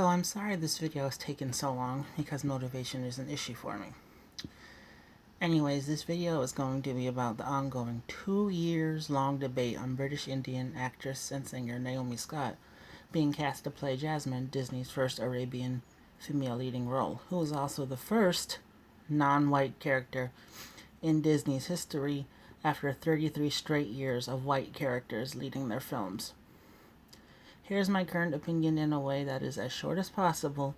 So I'm sorry this video has taken so long because motivation is an issue for me. Anyways, this video is going to be about the ongoing 2 years long debate on British Indian actress and singer Naomi Scott being cast to play Jasmine, Disney's first Arabian female leading role, who is also the first non-white character in Disney's history after 33 straight years of white characters leading their films. Here's my current opinion in a way that is as short as possible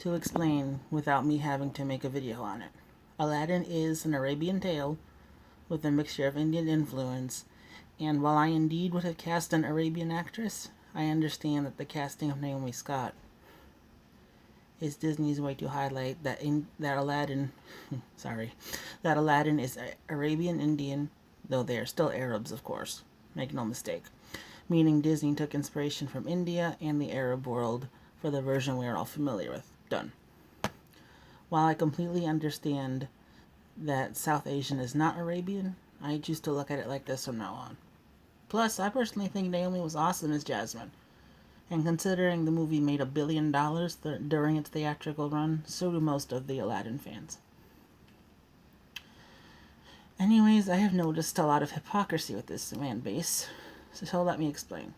to explain without me having to make a video on it. Aladdin is an Arabian tale with a mixture of Indian influence, and while I indeed would have cast an Arabian actress, I understand that the casting of Naomi Scott is Disney's way to highlight that Aladdin is Arabian Indian, though they are still Arabs, of course. Make no mistake. Meaning Disney took inspiration from India and the Arab world for the version we are all familiar with. Done. While I completely understand that South Asian is not Arabian, I choose to look at it like this from now on. Plus, I personally think Naomi was awesome as Jasmine. And considering the movie made $1 billion during its theatrical run, so do most of the Aladdin fans. Anyways, I have noticed a lot of hypocrisy with this fan base, so let me explain.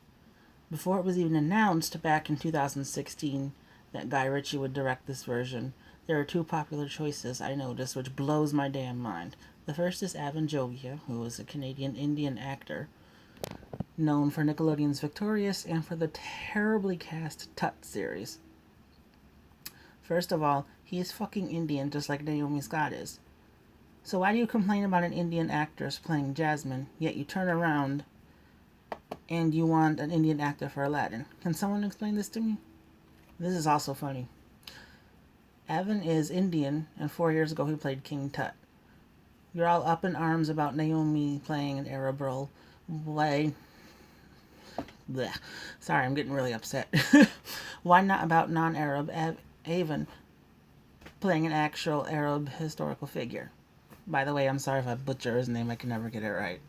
Before it was even announced back in 2016 that Guy Ritchie would direct this version, there are two popular choices I noticed which blows my damn mind. The first is Evan Jogia, who is a Canadian Indian actor known for Nickelodeon's Victorious and for the terribly cast Tut series. First of all, he is fucking Indian just like Naomi Scott is. So why do you complain about an Indian actress playing Jasmine, yet you turn around and you want an Indian actor for Aladdin? Can someone explain this to me? This is also funny. Evan is Indian, and 4 years ago he played King Tut. You're all up in arms about Naomi playing an Arab role. Why? Blech. Sorry, I'm getting really upset. Why not about non-Arab Avon playing an actual Arab historical figure? By the way, I'm sorry if I butcher his name. I can never get it right.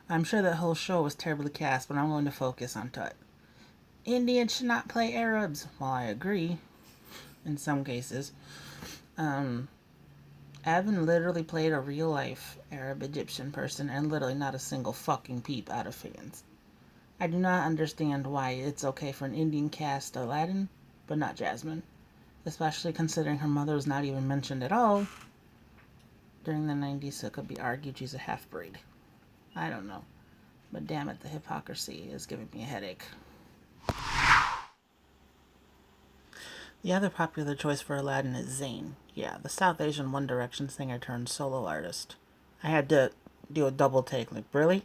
I'm sure that whole show was terribly cast, but I'm going to focus on Tut. Indians should not play Arabs. While I agree, in some cases, Evan literally played a real-life Arab-Egyptian person and literally not a single fucking peep out of fans. I do not understand why it's okay for an Indian cast Aladdin, but not Jasmine, especially considering her mother was not even mentioned at all during the 90s, so it could be argued she's a half-breed. I don't know, but damn it, the hypocrisy is giving me a headache. The other popular choice for Aladdin is Zayn. Yeah, the South Asian One Direction singer turned solo artist. I had to do a double take, like, really?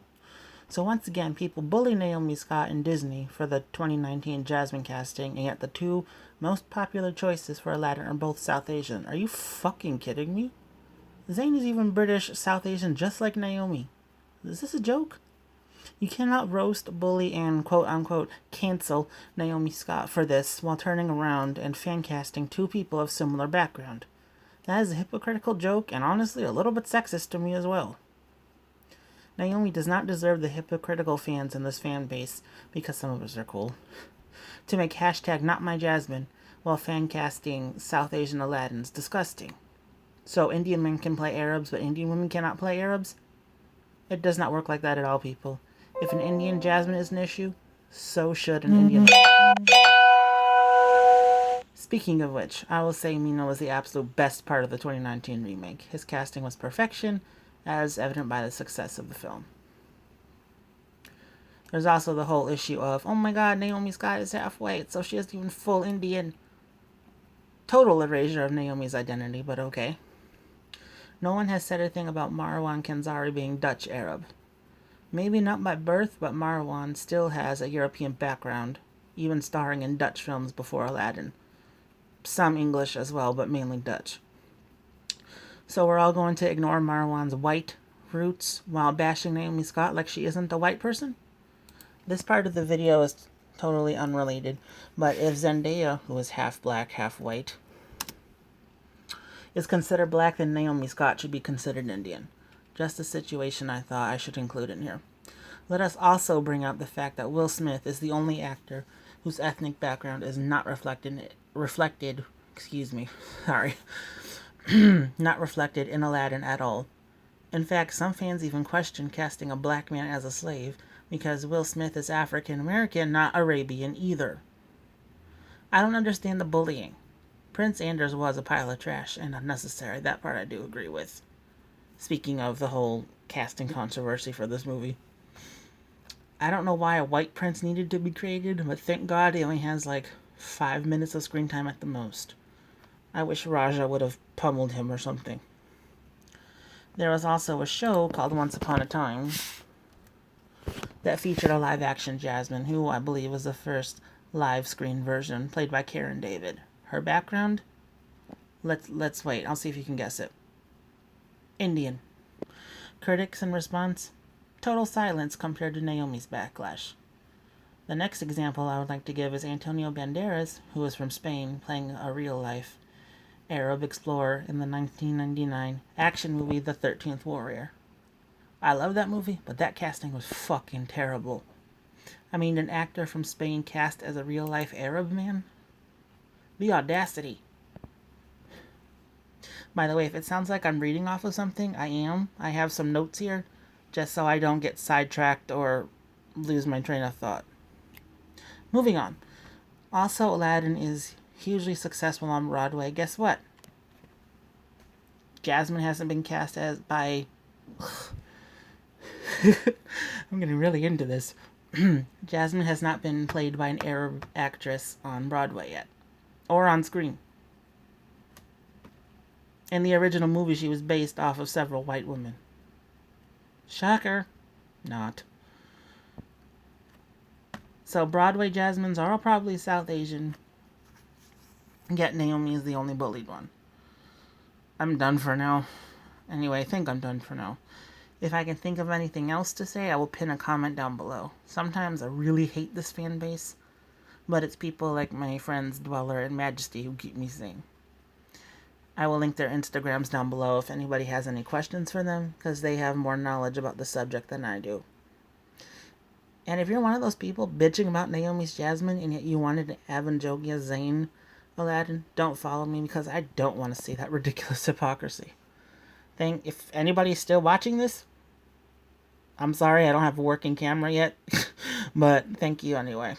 So once again, people bully Naomi Scott and Disney for the 2019 Jasmine casting, and yet the two most popular choices for Aladdin are both South Asian. Are you fucking kidding me? Zayn is even British South Asian, just like Naomi. Is this a joke? You cannot roast, bully, and quote-unquote cancel Naomi Scott for this while turning around and fan casting two people of similar background. That is a hypocritical joke and honestly a little bit sexist to me as well. Naomi does not deserve the hypocritical fans in this fan base, because some of us are cool, to make hashtag #NotMyJasmine while fan casting South Asian Aladdin's disgusting. So Indian men can play Arabs, but Indian women cannot play Arabs? It does not work like that at all, people. If an Indian Jasmine is an issue, so should an Indian. Speaking of which, I will say Mino was the absolute best part of the 2019 remake. His casting was perfection, as evident by the success of the film. There's also the whole issue of, oh my god, Naomi Scott is half white, so she isn't even full Indian. Total erasure of Naomi's identity, but okay. No one has said a thing about Marwan Kenzari being Dutch Arab. Maybe not by birth, but Marwan still has a European background, even starring in Dutch films before Aladdin. Some English as well, but mainly Dutch. So we're all going to ignore Marwan's white roots while bashing Naomi Scott like she isn't a white person? This part of the video is totally unrelated, but if Zendaya, who is half black, half white, is considered black, then Naomi Scott should be considered Indian. Just a situation I thought I should include in here. Let us also bring up the fact that Will Smith is the only actor whose ethnic background is not reflected, excuse me, sorry, not reflected in Aladdin at all. In fact, some fans even question casting a black man as a slave because Will Smith is African American, not Arabian either. I don't understand the bullying. Prince Anders was a pile of trash and unnecessary. That part I do agree with. Speaking of the whole casting controversy for this movie. I don't know why a white prince needed to be created, but thank God he only has like 5 minutes of screen time at the most. I wish Raja would have pummeled him or something. There was also a show called Once Upon a Time that featured a live-action Jasmine, who I believe was the first live screen version, played by Karen David. Her background? Let's wait. I'll see if you can guess it. Indian. Critics in response? Total silence compared to Naomi's backlash. The next example I would like to give is Antonio Banderas, who is from Spain, playing a real-life Arab explorer in the 1999 action movie The 13th Warrior. I love that movie, but that casting was fucking terrible. I mean, an actor from Spain cast as a real-life Arab man? The audacity. By the way, if it sounds like I'm reading off of something, I am. I have some notes here, just so I don't get sidetracked or lose my train of thought. Moving on. Also, Aladdin is hugely successful on Broadway. Guess what? Jasmine hasn't been cast as by... I'm getting really into this. Jasmine has not been played by an Arab actress on Broadway yet. Or on screen. In the original movie, she was based off of several white women. Shocker. Not. So Broadway Jasmines are all probably South Asian. Yet Naomi is the only bullied one. I'm done for now. Anyway, I think I'm done for now. If I can think of anything else to say, I will pin a comment down below. Sometimes I really hate this fan base, but it's people like my friends Dweller and Majesty who keep me sane. I will link their Instagrams down below if anybody has any questions for them, because they have more knowledge about the subject than I do. And if you're one of those people bitching about Naomi's Jasmine and yet you wanted an Avanjogia Zayn Aladdin, don't follow me because I don't want to see that ridiculous hypocrisy. If anybody's still watching this, I'm sorry I don't have a working camera yet, but thank you anyway.